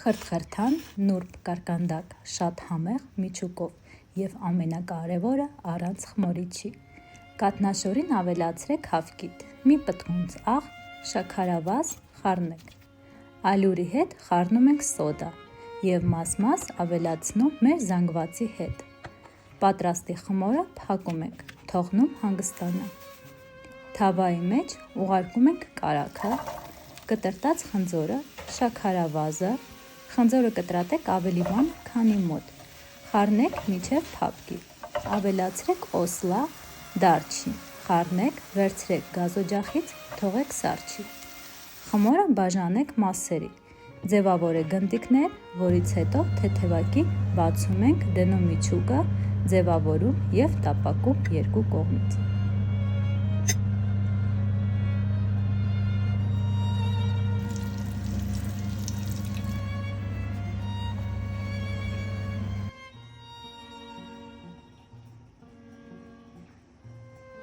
խրթխրթան, նուրբ կարկանդակ, շատ համեղ միջուկով և ամենակարևորը առանց խմորիչի։ Կաթնաշորին ավելացրեք հավկիթ, մի պտղունց աղ, շաքարավազ խառնեք։ Ալյուրի հետ խառնում ենք սոդա և մաս-մաս ավելացնում մեր զանգվածի հետ։ Պատրաստի խմորը փակում ենք, թողնում հանգստանա։ Թավայի մեջ ուղարկում ենք կարագը, կտրատած խնձորը, շաքարավազը, խնձորը կտրատեք ավելի ման, քանի մոտ, խառնեք մինչև փափկի, ավելացրեք օսլա, դարչին, խառնեք, վերցրեք գազօջախից, թողեք սառչի։ Խմորը բաժանեք մասերի, ձևավորեք գնդիկներ, որից հետո թեթևակի բացում ենք, դնում միջուկը, ձևավորում և տապակում երկու կողմից։